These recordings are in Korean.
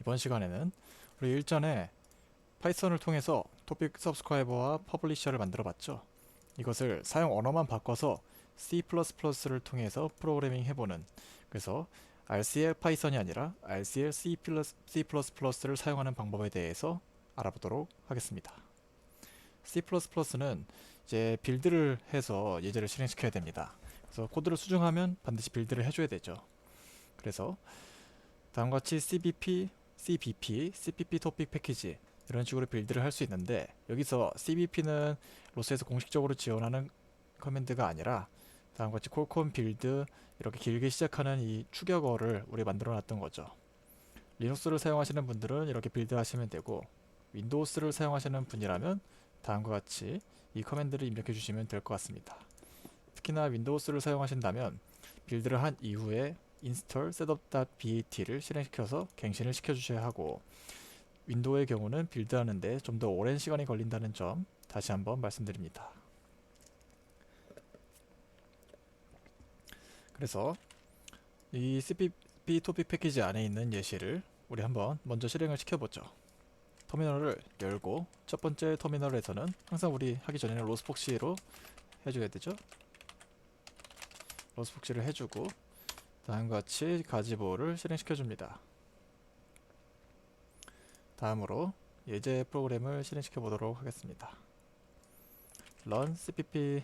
이번 시간에는 우리 일전에 파이썬을 통해서 토픽 서브스크라이버와 퍼블리셔를 만들어 봤죠. 이것을 사용 언어만 바꿔서 C++를 통해서 프로그래밍 해보는, 그래서 RCL 파이썬이 아니라 RCL C++를 사용하는 방법에 대해서 알아보도록 하겠습니다. C++는 이제 빌드를 해서 예제를 실행시켜야 됩니다. 그래서 코드를 수정하면 반드시 빌드를 해줘야 되죠. 그래서 다음과 같이 CBP, CBP, CPP 토픽 패키지 이런 식으로 빌드를 할 수 있는데, 여기서 CBP는 로스에서 공식적으로 지원하는 커맨드가 아니라 다음과 같이 콜콘 빌드 이렇게 길게 시작하는 이 추격어를 우리 만들어 놨던 거죠. 리눅스를 사용하시는 분들은 이렇게 빌드 하시면 되고, 윈도우스를 사용하시는 분이라면 다음과 같이 이 커맨드를 입력해 주시면 될 것 같습니다. 특히나 윈도우스를 사용하신다면 빌드를 한 이후에 install setup.bat를 실행시켜서 갱신을 시켜주셔야 하고, 윈도우의 경우는 빌드하는데 좀 더 오랜 시간이 걸린다는 점 다시 한번 말씀드립니다. 그래서 이 CPP 토픽 패키지 안에 있는 예시를 우리 한번 먼저 실행을 시켜보죠. 터미널을 열고, 첫 번째 터미널에서는 항상 우리 하기 전에는 로스폭시로 해줘야 되죠. 로스폭시를 해주고 다음과 같이 가지보를 실행시켜줍니다. 다음으로 예제 프로그램을 실행시켜 보도록 하겠습니다. run cpp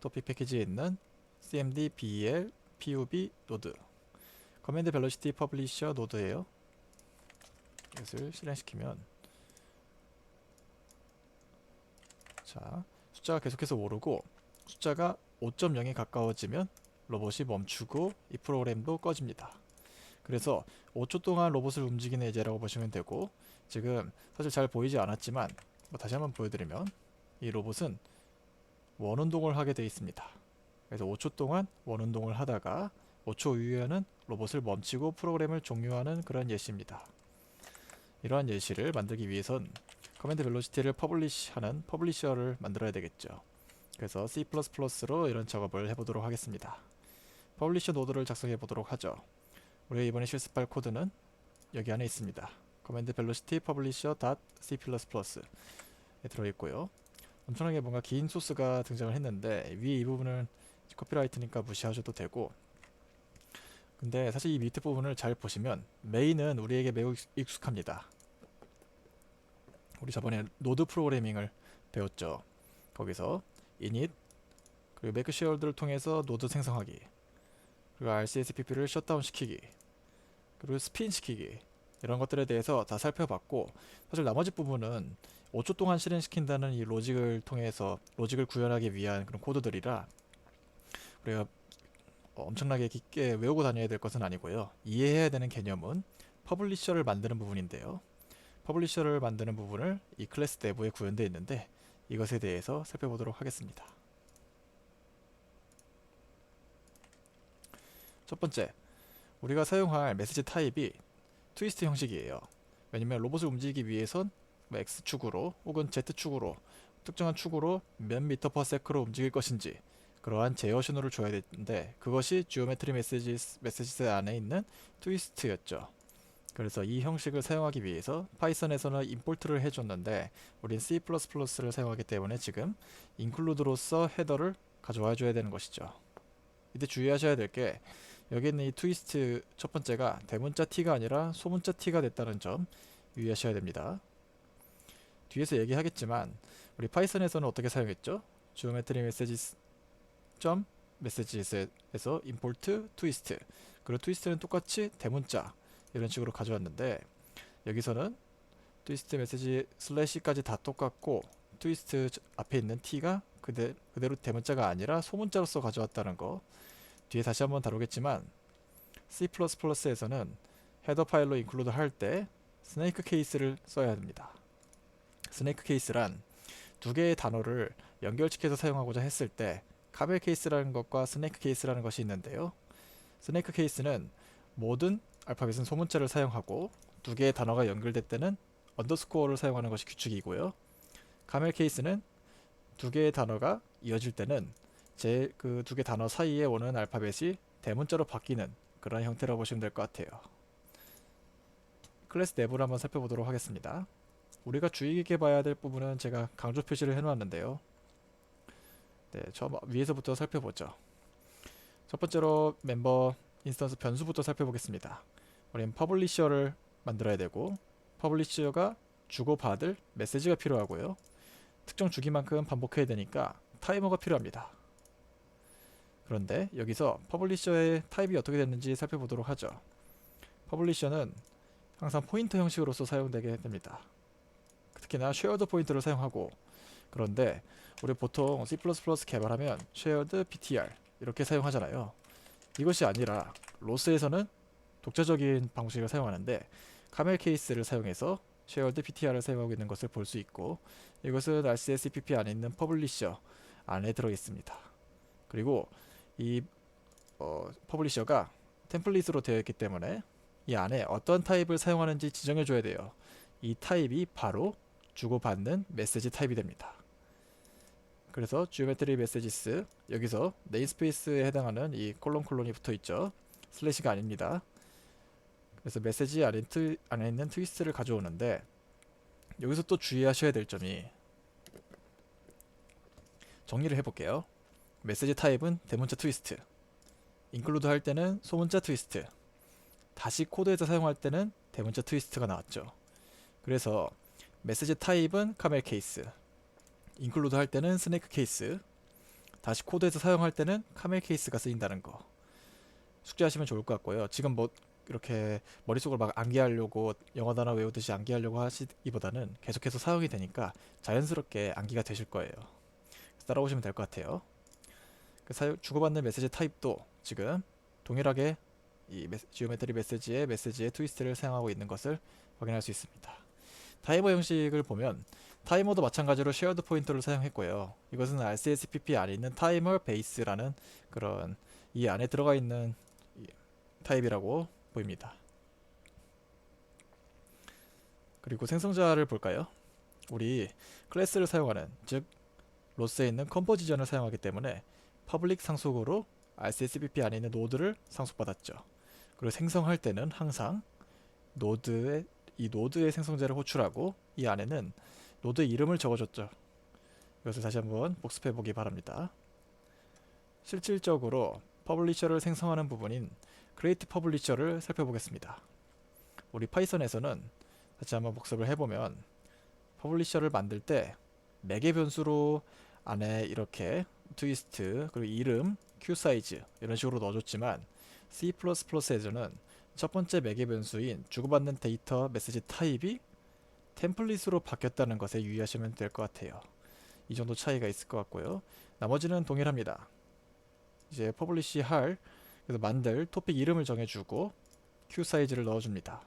토픽 패키지에 있는 cmd bel pub 노드 커맨드 벨로시티 퍼블리셔 노드예요. 이것을 실행시키면 자, 숫자가 계속해서 오르고 숫자가 5.0에 가까워지면 로봇이 멈추고 이 프로그램도 꺼집니다. 그래서 5초 동안 로봇을 움직이는 예제라고 보시면 되고, 지금 사실 잘 보이지 않았지만 다시 한번 보여드리면 이 로봇은 원운동을 하게 되어 있습니다. 그래서 5초 동안 원운동을 하다가 5초 이후에는 로봇을 멈추고 프로그램을 종료하는 그런 예시입니다. 이러한 예시를 만들기 위해선 커맨드 벨로시티를 퍼블리시하는 퍼블리셔를 만들어야 되겠죠. 그래서 C++로 이런 작업을 해보도록 하겠습니다. 퍼블리셔 노드를 작성해 보도록 하죠. 우리가 이번에 실습할 코드는 여기 안에 있습니다. 커맨드 벨로시티 publish.c++에 들어있고요. 엄청나게 뭔가 긴 소스가 등장을 했는데 위에 이 부분은 커피라이트니까 무시하셔도 되고, 근데 사실 이 밑에 부분을 잘 보시면 메인은 우리에게 매우 익숙합니다. 우리 저번에 노드 프로그래밍을 배웠죠. 거기서 init 그리고 make sharehold를 통해서 노드 생성하기, 그리고 RCSPP를 셧다운 시키기, 그리고 스핀 시키기, 이런 것들에 대해서 다 살펴봤고, 사실 나머지 부분은 5초 동안 실행시킨다는 이 로직을 통해서 로직을 구현하기 위한 그런 코드들이라 우리가 엄청나게 깊게 외우고 다녀야 될 것은 아니고요. 이해해야 되는 개념은 퍼블리셔를 만드는 부분인데요. 퍼블리셔를 만드는 부분을 이 클래스 내부에 구현되어 있는데, 이것에 대해서 살펴보도록 하겠습니다. 첫 번째, 우리가 사용할 메시지 타입이 트위스트 형식이에요. 왜냐면 로봇을 움직이기 위해선 X축으로 혹은 Z축으로 특정한 축으로 몇 미터 퍼 세크로 움직일 것인지 그러한 제어 신호를 줘야 되는데, 그것이 지오메트리 메시지스 안에 있는 트위스트였죠. 그래서 이 형식을 사용하기 위해서 파이썬에서는 임포트를 해줬는데, 우린 C++를 사용하기 때문에 지금 include로서 헤더를 가져와 줘야 되는 것이죠. 이때 주의하셔야 될 게, 여기 있는 이 트위스트 첫 번째가 대문자 t가 아니라 소문자 t가 됐다는 점 유의하셔야 됩니다. 뒤에서 얘기하겠지만 우리 파이썬에서는 어떻게 사용했죠? geometry messages 점 messages에서 import twist, 그리고 twist는 똑같이 대문자 이런 식으로 가져왔는데, 여기서는 twist message 슬래시까지 다 똑같고 twist 앞에 있는 t가 그대로 대문자가 아니라 소문자로서 가져왔다는 거 뒤에 다시 한번 다루겠지만, C++에서는 헤더 파일로 include 할 때 스네이크 케이스를 써야 합니다. 스네이크 케이스란 두 개의 단어를 연결시켜서 사용하고자 했을 때 카멜 케이스라는 것과 스네이크 케이스라는 것이 있는데요. 스네이크 케이스는 모든 알파벳은 소문자를 사용하고 두 개의 단어가 연결될 때는 언더스코어를 사용하는 것이 규칙이고요. 카멜 케이스는 두 개의 단어가 이어질 때는 그 두 개 단어 사이에 오는 알파벳이 대문자로 바뀌는 그런 형태라고 보시면 될 것 같아요. 클래스 내부를 한번 살펴보도록 하겠습니다. 우리가 주의 깊게 봐야 될 부분은 제가 강조 표시를 해놓았는데요. 네, 저 위에서부터 살펴보죠. 첫 번째로 멤버 인스턴스 변수부터 살펴보겠습니다. 우리는 퍼블리셔를 만들어야 되고, 퍼블리셔가 주고받을 메시지가 필요하고요. 특정 주기만큼 반복해야 되니까 타이머가 필요합니다. 그런데 여기서 퍼블리셔의 타입이 어떻게 됐는지 살펴보도록 하죠. 퍼블리셔는 항상 포인터 형식으로서 사용되게 됩니다. 특히나 쉐어드 포인터를 사용하고, 그런데 우리 보통 C++ 개발하면 쉐어드 ptr 이렇게 사용하잖아요. 이것이 아니라 로스에서는 독자적인 방식을 사용하는데 카멜 케이스를 사용해서 쉐어드 ptr을 사용하고 있는 것을 볼 수 있고, 이것은 RCSCPP 안에 있는 퍼블리셔 안에 들어 있습니다. 그리고 이 퍼블리셔가 템플릿으로 되어 있기 때문에 이 안에 어떤 타입을 사용하는지 지정해 줘야 돼요. 이 타입이 바로 주고받는 메시지 타입이 됩니다. 그래서 geometry messages, 여기서 네임스페이스에 해당하는 이 콜론이 붙어 있죠. 슬래시가 아닙니다. 그래서 메시지 안에 있는 트위스트를 가져오는데, 여기서 또 주의하셔야 될 점이, 정리를 해볼게요. 메시지 타입은 대문자 트위스트, 인클루드 할 때는 소문자 트위스트, 다시 코드에서 사용할 때는 대문자 트위스트가 나왔죠. 그래서 메시지 타입은 카멜 케이스, 인클루드 할 때는 스네이크 케이스, 다시 코드에서 사용할 때는 카멜 케이스가 쓰인다는 거 숙지하시면 좋을 것 같고요. 지금 뭐 이렇게 머릿속을 막 암기하려고 영어 단어 외우듯이 암기하려고 하시기보다는 계속해서 사용이 되니까 자연스럽게 암기가 되실 거예요. 따라오시면 될 것 같아요. 주고받는 메시지 타입도 지금 동일하게 이 지오메트리 메시지의 트위스트를 사용하고 있는 것을 확인할 수 있습니다. 타이머 형식을 보면 타이머도 마찬가지로 쉐어드 포인터를 사용했고요. 이것은 RCSPP 안에 있는 타이머 베이스라는 그런 이 안에 들어가 있는 타입이라고 보입니다. 그리고 생성자를 볼까요? 우리 클래스를 사용하는, 즉 로스에 있는 컴포지션을 사용하기 때문에 퍼블릭 상속으로 RCSPP 안에 있는 노드를 상속받았죠. 그리고 생성할 때는 항상 이 노드의 생성자를 호출하고 이 안에는 노드 이름을 적어줬죠. 이것을 다시 한번 복습해 보기 바랍니다. 실질적으로 퍼블리셔를 생성하는 부분인 create publisher를 살펴보겠습니다. 우리 파이썬에서는 다시 한번 복습을 해보면 퍼블리셔를 만들 때 매개 변수로 안에 이렇게 트위스트, 그리고 이름, q 사이즈 이런 식으로 넣어줬지만 C++에서는 첫 번째 매개 변수인 주고받는 데이터 메시지 타입이 템플릿으로 바뀌었다는 것에 유의하시면 될 것 같아요. 이 정도 차이가 있을 것 같고요. 나머지는 동일합니다. 이제 퍼블리시 할, 그래서 만들 토픽 이름을 정해주고 q 사이즈를 넣어줍니다.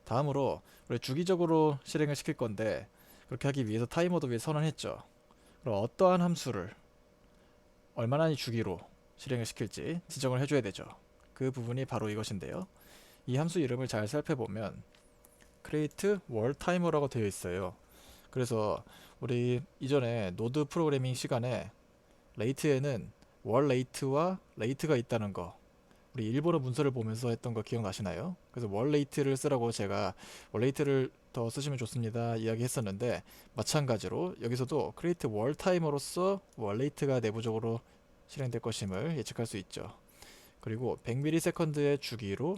다음으로 우리 주기적으로 실행을 시킬 건데, 그렇게 하기 위해서 타이머도 위에 선언했죠. 그럼 어떠한 함수를 얼마나 주기로 실행을 시킬지 지정을 해줘야 되죠. 그 부분이 바로 이것인데요. 이 함수 이름을 잘 살펴보면 create world timer라고 되어 있어요. 그래서 우리 이전에 노드 프로그래밍 시간에 레이트에는 월 레이트와 레이트가 있다는 거, 우리 일본어 문서를 보면서 했던 거 기억나시나요? 그래서 월 레이트를 쓰라고 제가 월 레이트를 더 쓰시면 좋습니다 이야기 했었는데, 마찬가지로 여기서도 create world timer로서 월 레이트가 내부적으로 실행될 것임을 예측할 수 있죠. 그리고 100ms의 주기로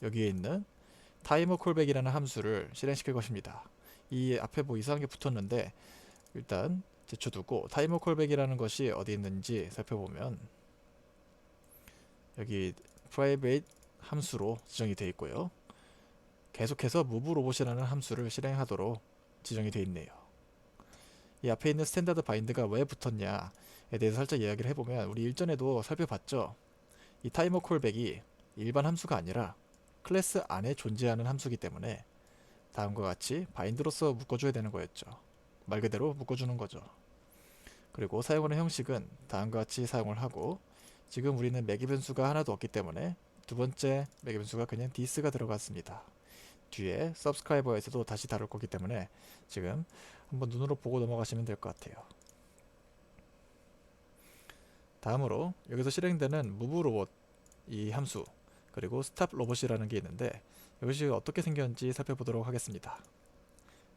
여기에 있는 타이머 콜백이라는 함수를 실행시킬 것입니다. 이 앞에 뭐 이상한 게 붙었는데 일단 제쳐두고, 타이머 콜백이라는 것이 어디 있는지 살펴보면 여기 private 함수로 지정이 되어 있고요. 계속해서 move robot이라는 함수를 실행하도록 지정이 되어 있네요. 이 앞에 있는 스탠다드 바인드가 왜 붙었냐에 대해서 살짝 이야기를 해보면, 우리 일전에도 살펴봤죠. 이 타이머 콜백이 일반 함수가 아니라 클래스 안에 존재하는 함수이기 때문에 다음과 같이 바인드로서 묶어줘야 되는 거였죠. 말 그대로 묶어주는 거죠. 그리고 사용하는 형식은 다음과 같이 사용을 하고, 지금 우리는 매개 변수가 하나도 없기 때문에 두 번째 매개 변수가 그냥 this가 들어갔습니다. 뒤에 subscriber에서도 다시 다룰 거기 때문에 지금 한번 눈으로 보고 넘어가시면 될 것 같아요. 다음으로 여기서 실행되는 move robot 이 함수, 그리고 스탑 로봇이라는 게 있는데 이것이 어떻게 생겼는지 살펴보도록 하겠습니다.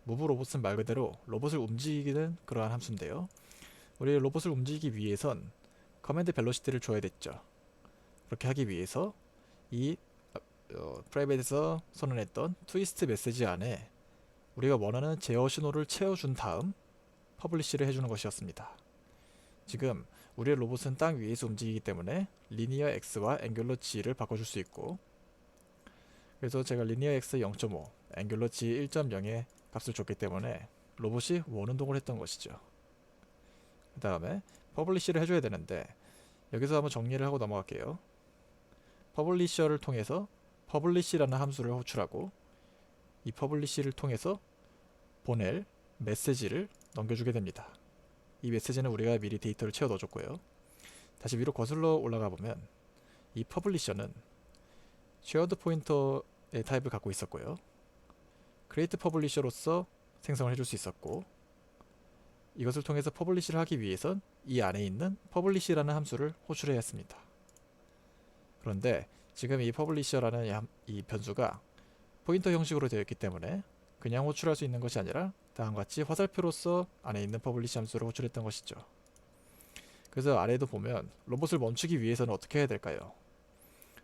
무브 로봇은 말 그대로 로봇을 움직이는 그러한 함수인데요. 우리 로봇을 움직이기 위해선 커맨드 벨로시티를 줘야 됐죠. 그렇게 하기 위해서 이 프라이빗에서 선언했던 트위스트 메시지 안에 우리가 원하는 제어 신호를 채워준 다음 퍼블리시를 해주는 것이었습니다. 지금 우리의 로봇은 땅 위에서 움직이기 때문에 리니어 X와 앵귤러 G를 바꿔줄 수 있고, 그래서 제가 리니어 X 0.5, 앵귤러 G 1.0의 값을 줬기 때문에 로봇이 원운동을 했던 것이죠. 그 다음에 퍼블리시를 해줘야 되는데 여기서 한번 정리를 하고 넘어갈게요. 퍼블리셔를 통해서 퍼블리시라는 함수를 호출하고 이 퍼블리시를 통해서 보낼 메시지를 넘겨주게 됩니다. 이 메시지는 우리가 미리 데이터를 채워 넣어줬고요. 다시 위로 거슬러 올라가 보면 이 퍼블리셔는 쉐어드 포인터의 타입을 갖고 있었고요. 크리에이트 퍼블리셔로서 생성을 해줄 수 있었고, 이것을 통해서 퍼블리시를 하기 위해선 이 안에 있는 퍼블리시라는 함수를 호출해야 했습니다. 그런데 지금 이 퍼블리셔라는 이 변수가 포인터 형식으로 되어 있기 때문에 그냥 호출할 수 있는 것이 아니라 다음과 같이 화살표로서 안에 있는 퍼블리시 함수를 호출했던 것이죠. 그래서 아래에도 보면 로봇을 멈추기 위해서는 어떻게 해야 될까요?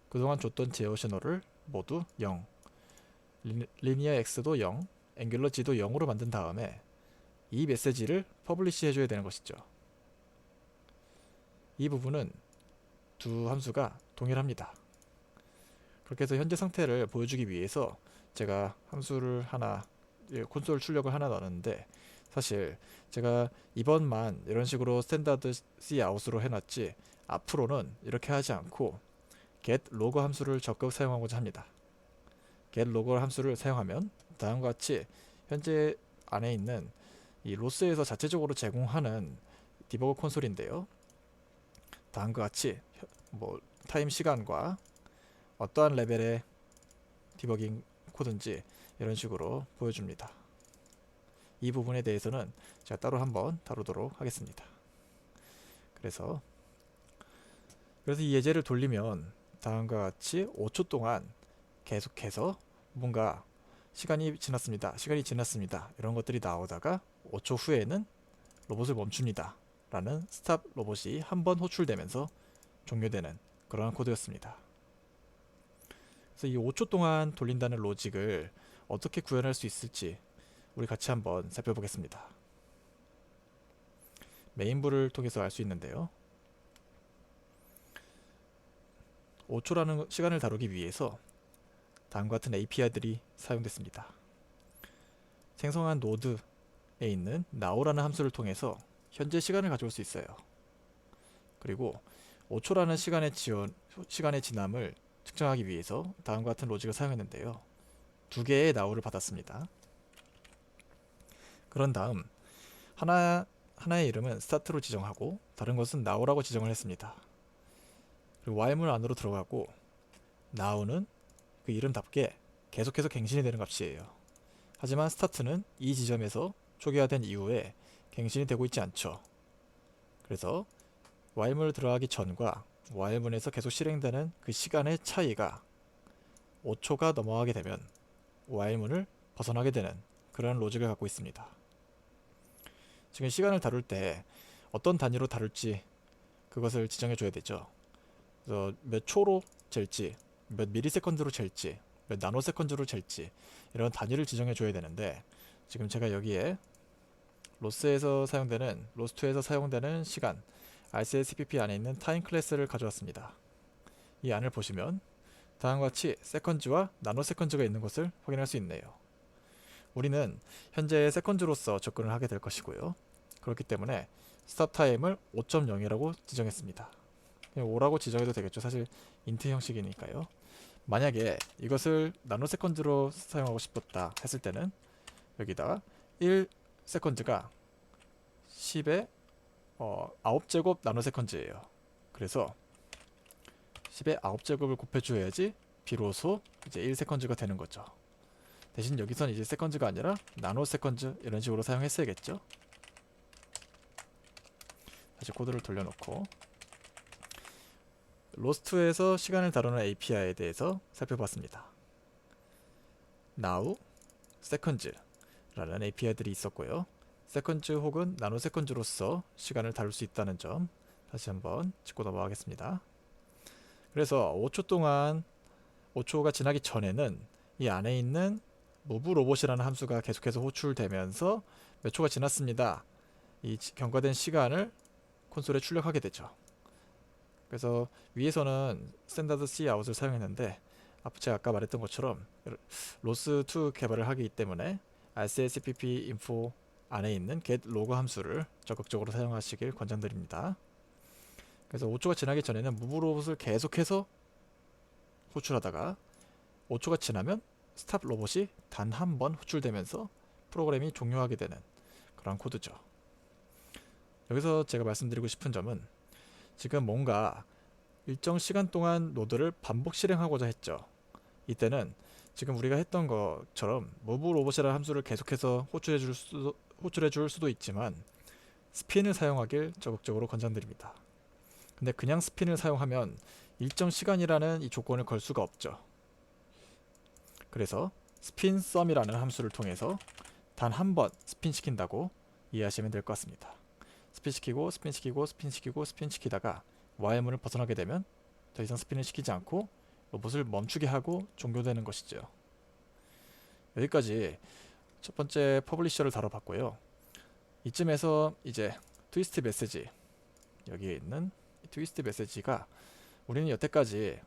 그동안 줬던 제어 신호를 모두 0, 리니어 X도 0, 앵귤러 G도 0으로 만든 다음에 이 메시지를 퍼블리시 해줘야 되는 것이죠. 이 부분은 두 함수가 동일합니다. 그렇게 해서 현재 상태를 보여주기 위해서 제가 함수를 하나, 콘솔 출력을 하나 넣었는데, 사실 제가 이번만 이런 식으로 스탠다드 C 아웃으로 해놨지 앞으로는 이렇게 하지 않고 get log 함수를 적극 사용하고자 합니다. get log 함수를 사용하면 다음과 같이 현재 안에 있는 이 로스에서 자체적으로 제공하는 디버거 콘솔인데요. 다음과 같이 타임 시간과 어떠한 레벨의 디버깅 코드인지 이런 식으로 보여줍니다. 이 부분에 대해서는 제가 따로 한번 다루도록 하겠습니다. 그래서 이 예제를 돌리면 다음과 같이 5초 동안 계속해서 뭔가 시간이 지났습니다 이런 것들이 나오다가 5초 후에는 로봇을 멈춥니다 라는 스탑 로봇이 한번 호출되면서 종료되는 그러한 코드였습니다. 그래서 이 5초 동안 돌린다는 로직을 어떻게 구현할 수 있을지 우리 같이 한번 살펴보겠습니다. 메인부를 통해서 알 수 있는데요. 5초라는 시간을 다루기 위해서 다음과 같은 API들이 사용됐습니다. 생성한 노드에 있는 now라는 함수를 통해서 현재 시간을 가져올 수 있어요. 그리고 5초라는 시간의 지남을 측정하기 위해서 다음과 같은 로직을 사용했는데요. 두 개의 now를 받았습니다. 그런 다음 하나의 이름은 start로 지정하고 다른 것은 now라고 지정을 했습니다. 그리고 while문 안으로 들어가고 now는 그 이름답게 계속해서 갱신이 되는 값이에요. 하지만 start는 이 지점에서 초기화된 이후에 갱신이 되고 있지 않죠. 그래서 while문을 들어가기 전과 while문에서 계속 실행되는 그 시간의 차이가 5초가 넘어가게 되면 while문을 벗어나게 되는 그런 로직을 갖고 있습니다. 지금 시간을 다룰 때 어떤 단위로 다룰지 그것을 지정해 줘야 되죠. 그래서 몇 초로 잴지, 몇 미리세컨드로 잴지, 몇 나노세컨드로 잴지 이런 단위를 지정해 줘야 되는데, 지금 제가 여기에 로스2에서 사용되는 시간 RCSPP 안에 있는 타임 클래스를 가져왔습니다. 이 안을 보시면 다음과 같이 세컨즈와 나노세컨즈가 있는 것을 확인할 수 있네요. 우리는 현재 세컨즈로서 접근을 하게 될 것이고요. 그렇기 때문에 스탑 타임을 5.0이라고 지정했습니다. 5라고 지정해도 되겠죠. 사실 인트 형식이니까요. 만약에 이것을 나노세컨드로 사용하고 싶었다 했을 때는 여기다가 1세컨즈가 10의 9제곱 나노세컨즈예요. 그래서 10의 9제곱을 곱해줘야지 비로소 이제 1세컨즈가 되는 거죠. 대신 여기선 이제 세컨즈가 아니라 나노세컨즈 이런 식으로 사용했어야겠죠. 다시 코드를 돌려놓고 로스트에서 시간을 다루는 API에 대해서 살펴봤습니다. Now, Seconds라는 API들이 있었고요. 세컨즈 혹은 나노세컨즈로서 시간을 다룰 수 있다는 점 다시 한번 짚고 넘어가겠습니다. 그래서 5초 동안 5초가 지나기 전에는 이 안에 있는 moveRobot이라는 함수가 계속해서 호출되면서 몇 초가 지났습니다. 이 경과된 시간을 콘솔에 출력하게 되죠. 그래서 위에서는 스탠다드 cout을 사용했는데 제가 아까 말했던 것처럼 로스2 개발을 하기 때문에 rcscpp info 안에 있는 getLog 함수를 적극적으로 사용하시길 권장드립니다. 그래서 5초가 지나기 전에는 moveRobot을 계속해서 호출하다가 5초가 지나면 스탑 로봇이 단 한 번 호출되면서 프로그램이 종료하게 되는 그런 코드죠. 여기서 제가 말씀드리고 싶은 점은 지금 뭔가 일정 시간 동안 노드를 반복 실행하고자 했죠. 이때는 지금 우리가 했던 것처럼 moveRobot이라는 함수를 계속해서 호출해 줄 수도 있지만 스핀을 사용하길 적극적으로 권장드립니다. 근데 그냥 스핀을 사용하면 일정 시간이라는 이 조건을 걸 수가 없죠. 그래서 스핀 썸이라는 함수를 통해서 단 한 번 스핀 시킨다고 이해하시면 될 것 같습니다. 스핀 시키고 스핀 시키고 스핀 시키고 스핀 시키다가 와일문을 벗어나게 되면 더 이상 스핀을 시키지 않고 로봇을 멈추게 하고 종료되는 것이죠. 여기까지 첫 번째 퍼블리셔를 다뤄봤고요. 이쯤에서 이제 트위스트 메시지, 여기에 있는 트위스트 메시지가 우리는 여태까지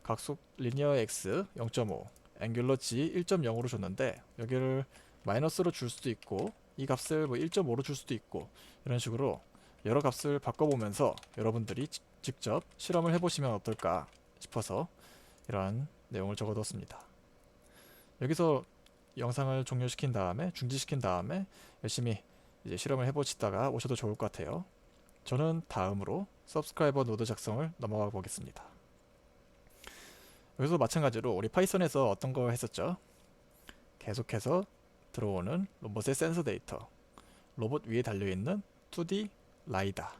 각속 리니어 x 0.5, 앵귤러 g 1.0으로 줬는데 여기를 마이너스로 줄 수도 있고 이 값을 뭐 1.5로 줄 수도 있고 이런 식으로 여러 값을 바꿔보면서 여러분들이 직접 실험을 해보시면 어떨까 싶어서 이러한 내용을 적어뒀습니다. 여기서 영상을 종료시킨 다음에 중지시킨 다음에 열심히 이제 실험을 해보시다가 오셔도 좋을 것 같아요. 저는 다음으로 서브스크라이버 노드 작성을 넘어가 보겠습니다. 여기서 마찬가지로 우리 파이썬에서 어떤 거 했었죠? 계속해서 들어오는 로봇의 센서 데이터, 로봇 위에 달려있는 2D 라이다,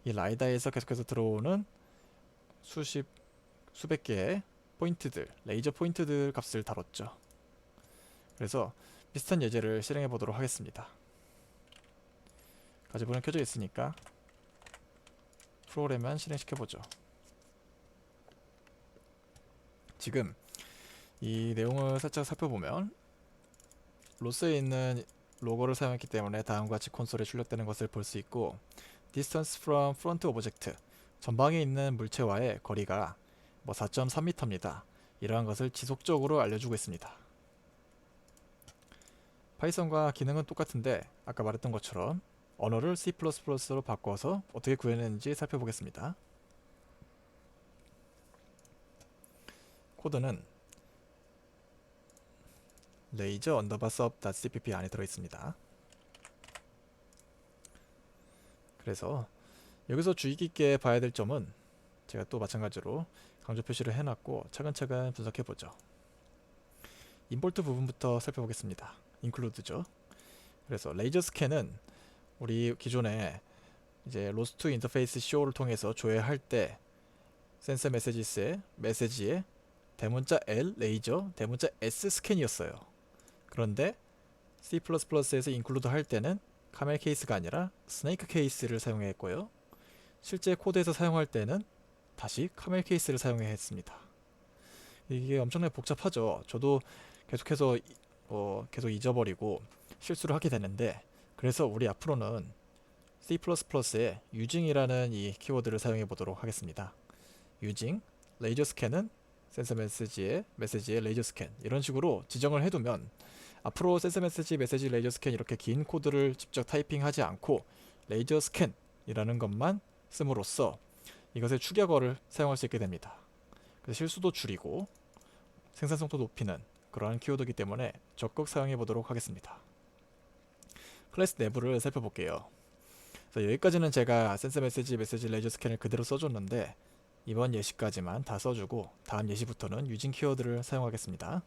이 라이다에서 계속해서 들어오는 수백 개의 포인트들, 레이저 포인트들 값을 다뤘죠. 그래서 비슷한 예제를 실행해 보도록 하겠습니다. 가지본은 켜져 있으니까 프로그램만 실행시켜 보죠. 지금 이 내용을 살짝 살펴보면 로스에 있는 로고를 사용했기 때문에 다음과 같이 콘솔에 출력되는 것을 볼 수 있고, distance from front object, 전방에 있는 물체와의 거리가 뭐 4.3m입니다. 이러한 것을 지속적으로 알려주고 있습니다. 파이썬과 기능은 똑같은데 아까 말했던 것처럼 언어를 C++로 바꿔서 어떻게 구현했는지 살펴보겠습니다. 코드는 레이저 언더바 sub.cpp 안에 들어있습니다. 그래서 여기서 주의 깊게 봐야 될 점은 제가 또 마찬가지로 강조 표시를 해놨고 차근차근 분석해보죠. 임포트 부분부터 살펴보겠습니다. include죠. 그래서 레이저 스캔은 우리 기존에 이제 로스트 인터페이스 show를 통해서 조회할 때 센서 메시지스의 메시지에 대문자 L 레이저, 대문자 S 스캔이었어요. 그런데 C++에서 include 할 때는 카멜 케이스가 아니라 스네이크 케이스를 사용했고요. 실제 코드에서 사용할 때는 다시 카멜 케이스를 사용했습니다. 이게 엄청나게 복잡하죠. 저도 계속해서 계속 잊어버리고 실수를 하게 되는데, 그래서 우리 앞으로는 C++에 using이라는 이 키워드를 사용해 보도록 하겠습니다. using 레이저 스캔은 센서 메시지의 레이저 스캔, 이런 식으로 지정을 해두면 앞으로 센서 메시지 레이저 스캔 이렇게 긴 코드를 직접 타이핑하지 않고 레이저 스캔이라는 것만 씀으로써 이것의 축약어를 사용할 수 있게 됩니다. 그래서 실수도 줄이고 생산성도 높이는 그러한 키워드이기 때문에 적극 사용해 보도록 하겠습니다. 클래스 내부를 살펴볼게요. 그래서 여기까지는 제가 센서 메시지 레이저 스캔을 그대로 써줬는데 이번 예시까지만 다 써주고 다음 예시부터는 유진 키워드를 사용하겠습니다.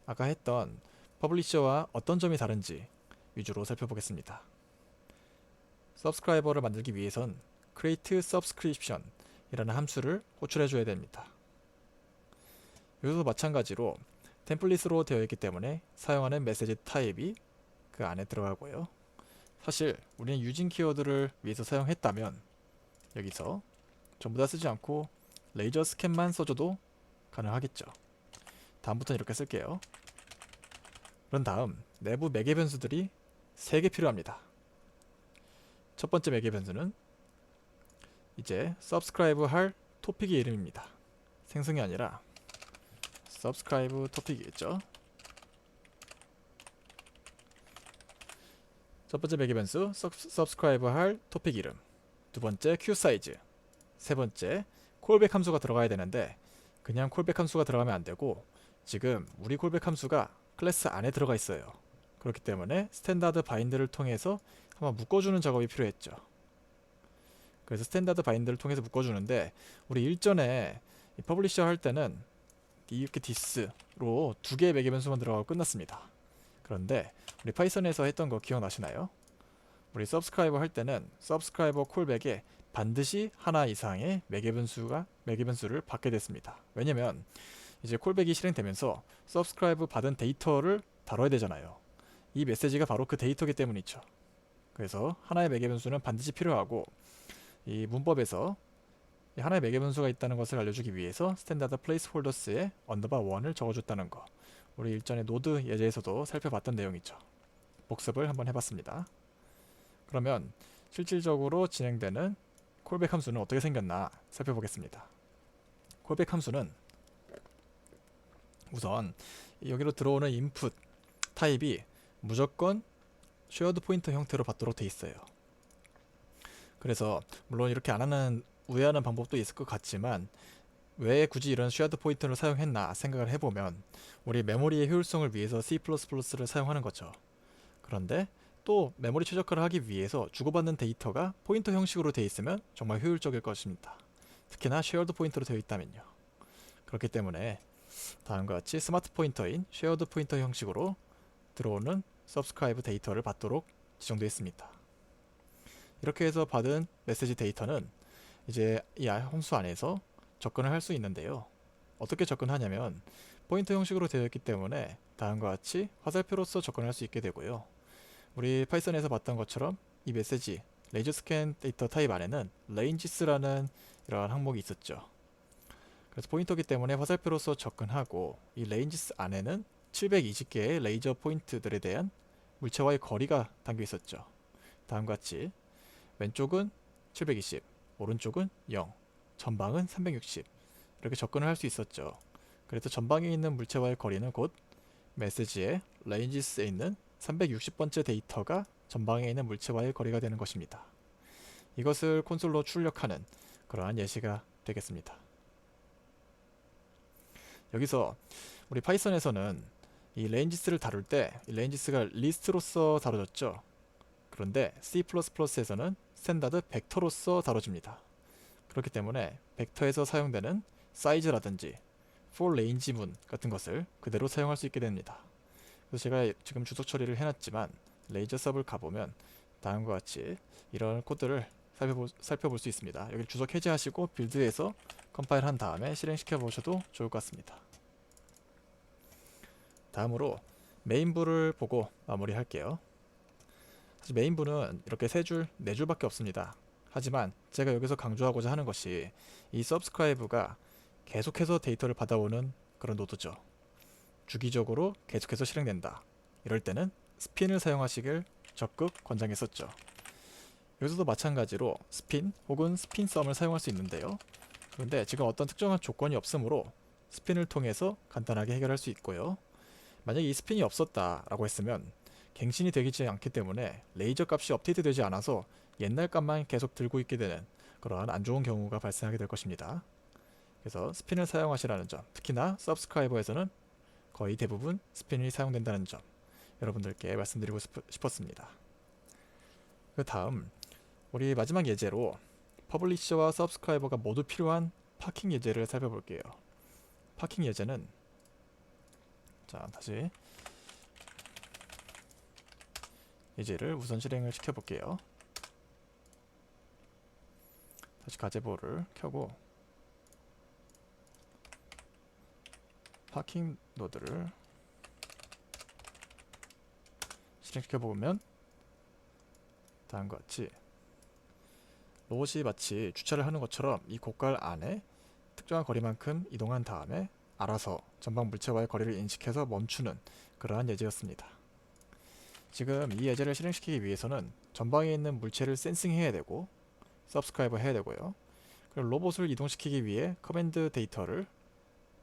아까 했던 퍼블리셔와 어떤 점이 다른지 위주로 살펴보겠습니다. 서브스크라이버를 만들기 위해선 create subscription, 이라는 함수를 호출해 줘야 됩니다. 여기서도 마찬가지로 템플릿으로 되어 있기 때문에 사용하는 메시지 타입이 그 안에 들어가고요. 사실 우리는 유진 키워드를 위해서 사용했다면 여기서 전부 다 쓰지 않고 레이저 스캔만 써줘도 가능하겠죠. 다음부터는 이렇게 쓸게요. 그런 다음 내부 매개 변수들이 3개 필요합니다. 첫 번째 매개 변수는 이제 subscribe 할 토픽의 이름입니다. 생성이 아니라 subscribe 토픽이겠죠. 첫 번째 매개 변수 subscribe 할 토픽 이름, 두 번째 q 사이즈, 세 번째 콜백 함수가 들어가야 되는데 그냥 콜백 함수가 들어가면 안 되고 지금 우리 콜백 함수가 클래스 안에 들어가 있어요. 그렇기 때문에 스탠다드 바인드를 통해서 한번 묶어주는 작업이 필요했죠. 그래서 스탠다드 바인드를 통해서 묶어주는데 우리 일전에 퍼블리셔 할 때는 이렇게 this로 2개의 매개 변수만 들어가고 끝났습니다. 그런데 우리 파이썬에서 했던 거 기억나시나요? 우리 subscribe 할 때는 subscriber 콜백에 반드시 하나 이상의 매개 변수를 받게 됐습니다. 왜냐면 이제 콜백이 실행되면서 subscribe 받은 데이터를 다뤄야 되잖아요. 이 메시지가 바로 그 데이터이기 때문이죠. 그래서 하나의 매개 변수는 반드시 필요하고 이 문법에서 이 하나의 매개 변수가 있다는 것을 알려주기 위해서 스탠다드 플레이스홀더스에 언더바 1을 적어줬다는 거, 우리 일전에 노드 예제에서도 살펴봤던 내용이죠. 복습을 한번 해봤습니다. 그러면 실질적으로 진행되는 콜백 함수는 어떻게 생겼나 살펴보겠습니다. 콜백 함수는 우선 여기로 들어오는 인풋 타입이 무조건 쉐어드 포인터 형태로 받도록 돼 있어요. 그래서 물론 이렇게 안 하는 우회하는 방법도 있을 것 같지만 왜 굳이 이런 쉐어드 포인터를 사용했나 생각을 해보면 우리 메모리의 효율성을 위해서 C++를 사용하는 거죠. 그런데 또 메모리 최적화를 하기 위해서 주고받는 데이터가 포인터 형식으로 되어 있으면 정말 효율적일 것입니다. 특히나 쉐어드 포인터로 되어 있다면요. 그렇기 때문에 다음과 같이 스마트 포인터인 쉐어드 포인터 형식으로 들어오는 subscribe 데이터를 받도록 지정되어 있습니다. 이렇게 해서 받은 메시지 데이터는 이제 이 함수 안에서 접근을 할 수 있는데요. 어떻게 접근하냐면 포인터 형식으로 되어 있기 때문에 다음과 같이 화살표로서 접근할 수 있게 되고요. 우리 파이썬에서 봤던 것처럼 이 메시지 레이저 스캔 데이터 타입 안에는 ranges라는 이러한 항목이 있었죠. 그래서 포인터기 때문에 화살표로서 접근하고 이 ranges 안에는 720개의 레이저 포인트들에 대한 물체와의 거리가 담겨 있었죠. 다음과 같이 왼쪽은 720, 오른쪽은 0, 전방은 360 이렇게 접근을 할 수 있었죠. 그래서 전방에 있는 물체와의 거리는 곧 메시지의 ranges에 있는 360번째 데이터가 전방에 있는 물체와의 거리가 되는 것입니다. 이것을 콘솔로 출력하는 그러한 예시가 되겠습니다. 여기서 우리 파이썬에서는 이 ranges를 다룰 때 이 ranges가 리스트로서 다뤄졌죠. 그런데 C++에서는 스탠다드 벡터로서 다뤄집니다. 그렇기 때문에 벡터에서 사용되는 사이즈라든지 for range 문 같은 것을 그대로 사용할 수 있게 됩니다. 그래서 제가 지금 주석 처리를 해놨지만 레이저 섭을 가보면 다음과 같이 이런 코드를 살펴볼 수 있습니다. 여기 주석 해제하시고 빌드에서 컴파일 한 다음에 실행시켜 보셔도 좋을 것 같습니다. 다음으로 메인부를 보고 마무리할게요. 사실 메인부는 이렇게 3줄, 4줄밖에 없습니다. 하지만 제가 여기서 강조하고자 하는 것이 이 subscribe가 계속해서 데이터를 받아오는 그런 노드죠. 주기적으로 계속해서 실행된다. 이럴 때는 스핀을 사용하시길 적극 권장했었죠. 여기서도 마찬가지로 스핀 혹은 스핀썸을 사용할 수 있는데요. 그런데 지금 어떤 특정한 조건이 없으므로 스핀을 통해서 간단하게 해결할 수 있고요. 만약에 이 스핀이 없었다라고 했으면 갱신이 되지 않기 때문에 레이저 값이 업데이트 되지 않아서 옛날 값만 계속 들고 있게 되는 그러한 안 좋은 경우가 발생하게 될 것입니다. 그래서 스핀을 사용하시라는 점, 특히나 서브스크라이버에서는 거의 대부분 스핀이 사용된다는 점 여러분들께 말씀드리고 싶었습니다. 그 다음 우리 마지막 예제로 퍼블리셔와 서브스크라이버가 모두 필요한 파킹 예제를 살펴볼게요. 파킹 예제는 자 다시 예제를 우선 실행을 시켜볼게요. 다시 가제보를 켜고 파킹 노드를 실행시켜보면 다음과 같이 로봇이 마치 주차를 하는 것처럼 이 고깔 안에 특정한 거리만큼 이동한 다음에 알아서 전방 물체와의 거리를 인식해서 멈추는 그러한 예제였습니다. 지금 이 예제를 실행시키기 위해서는 전방에 있는 물체를 센싱해야 되고 서브스크라이버 해야 되고요. 그리고 로봇을 이동시키기 위해 커맨드 데이터를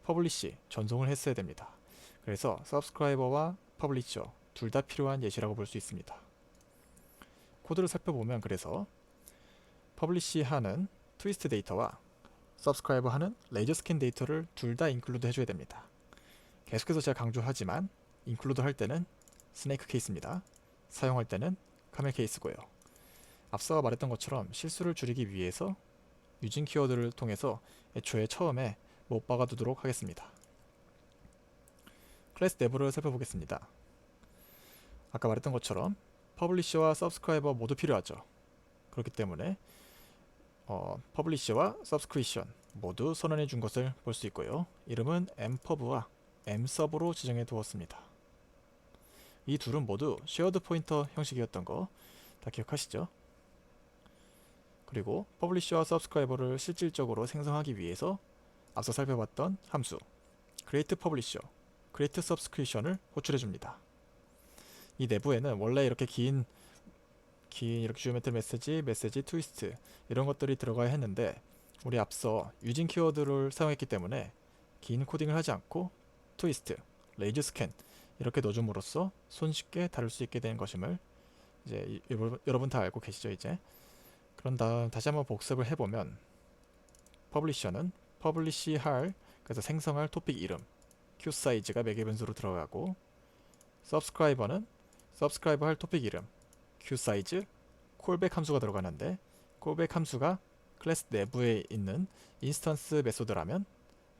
퍼블리시, 전송을 했어야 됩니다. 그래서 서브스크라이버와 퍼블리셔 둘 다 필요한 예시라고 볼 수 있습니다. 코드를 살펴보면 그래서 퍼블리시 하는 트위스트 데이터와 서브스크라이버 하는 레이저 스캔 데이터를 둘 다 인클루드 해줘야 됩니다. 계속해서 제가 강조하지만 인클루드 할 때는 스네이크 케이스입니다. 사용할 때는 카멜 케이스고요. 앞서 말했던 것처럼 실수를 줄이기 위해서 유진 키워드를 통해서 애초에 처음에 못 박아두도록 하겠습니다. 클래스 내부를 살펴보겠습니다. 아까 말했던 것처럼 퍼블리셔와 서브스크라이버 모두 필요하죠. 그렇기 때문에 퍼블리셔와 서브스크리션 모두 선언해 준 것을 볼 수 있고요. 이름은 mpub와 msub로 지정해 두었습니다. 이 둘은 모두 쉐어드 포인터 형식이었던 거 다 기억하시죠? 그리고 퍼블리셔와 서브스크라이버를 실질적으로 생성하기 위해서 앞서 살펴봤던 함수 create publisher, create subscription을 호출해 줍니다. 이 내부에는 원래 이렇게 긴 이렇게 지오메트리 메시지, 트위스트 이런 것들이 들어가야 했는데 우리 앞서 유진 키워드를 사용했기 때문에 긴 코딩을 하지 않고 트위스트, 레이저 스캔 이렇게 넣어줌으로써 손쉽게 다룰 수 있게 된 것임을 이제 여러분 다 알고 계시죠 이제. 그런 다음 다시 한번 복습을 해보면 퍼블리셔는 퍼블리시 할 그래서 생성할 토픽 이름 q 사이즈가 매개 변수로 들어가고 서브스크라이버는 서브스크라이버 할 토픽 이름 q 사이즈 콜백 함수가 들어가는데 콜백 함수가 클래스 내부에 있는 인스턴스 메소드라면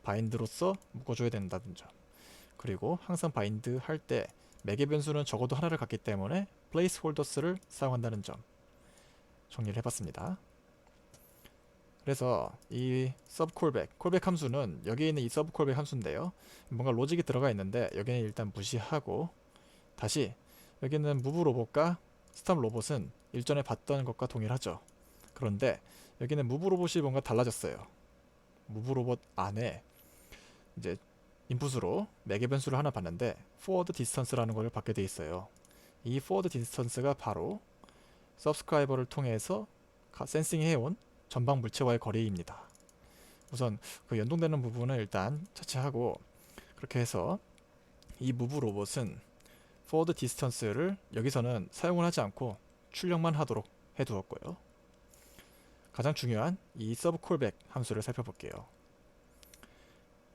바인드로서 묶어줘야 된다는 점. 그리고 항상 바인드 할 때 매개 변수는 적어도 하나를 갖기 때문에 placeholders를 사용한다는 점 정리를 해봤습니다. 그래서 이 서브 콜백 함수는 여기에 있는 이 서브 콜백 함수인데요. 뭔가 로직이 들어가 있는데 여기는 일단 무시하고 다시 여기는 무브 로봇과 스탑 로봇은 일전에 봤던 것과 동일하죠. 그런데 여기는 무브 로봇이 뭔가 달라졌어요. 무브 로봇 안에 이제 인풋으로 매개 변수를 하나 봤는데 forward distance라는 걸 받게 돼 있어요. 이 forward distance가 바로 서브스크라이버를 통해서 센싱해온 전방 물체와의 거리입니다. 우선 그 연동되는 부분을 일단 차치하고 그렇게 해서 이 무브 로봇은 forward distance를 여기서는 사용을 하지 않고 출력만 하도록 해두었고요. 가장 중요한 이 서브 콜백 함수를 살펴볼게요.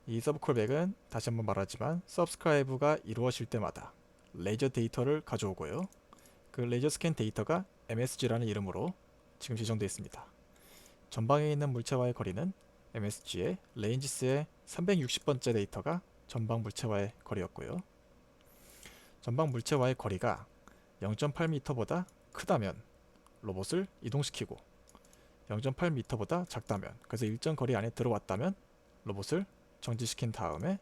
이 서브 콜백은 다시 한번 말하지만 서브스크라이브가 이루어질 때마다 레이저 데이터를 가져오고요. 그 레이저 스캔 데이터가 MSG라는 이름으로 지금 지정되어 있습니다. 전방에 있는 물체와의 거리는 MSG의 레인지스의 360번째 데이터가 전방 물체와의 거리였고요. 전방 물체와의 거리가 0.8m보다 크다면 로봇을 이동시키고 0.8m보다 작다면 그래서 일정 거리 안에 들어왔다면 로봇을 정지시킨 다음에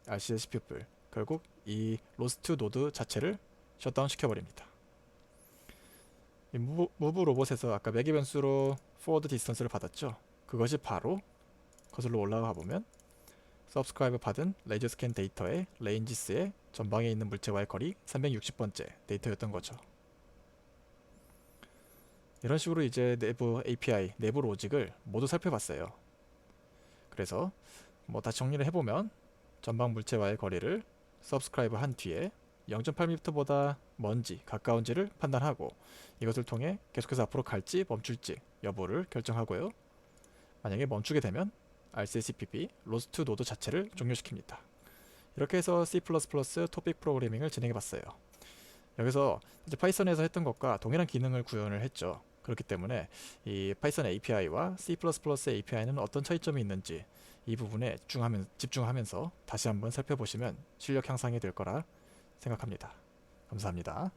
RCS 퓨플 결국 이 로스트 노드 자체를 셧다운 시켜버립니다. 이 무브 로봇에서 아까 매개 변수로 forward distance를 받았죠. 그것이 바로 거슬러 올라가 보면 서브스크라이브 받은 레이저 스캔 데이터의 레인지스의 전방에 있는 물체와의 거리 360번째 데이터였던 거죠. 이런 식으로 이제 내부 API, 내부 로직을 모두 살펴봤어요. 그래서 다시 정리를 해보면 전방 물체와의 거리를 서브스크라이브 한 뒤에 0.8m보다 먼지, 가까운지를 판단하고 이것을 통해 계속해서 앞으로 갈지 멈출지 여부를 결정하고요. 만약에 멈추게 되면 RCSPP, 로스트 노드 자체를 종료시킵니다. 이렇게 해서 C++ 토픽 프로그래밍을 진행해봤어요. 여기서 이제 파이썬에서 했던 것과 동일한 기능을 구현을 했죠. 그렇기 때문에 이 파이썬 API와 C++ API는 어떤 차이점이 있는지 이 부분에 집중하면서 다시 한번 살펴보시면 실력 향상이 될 거라 생각합니다. 감사합니다.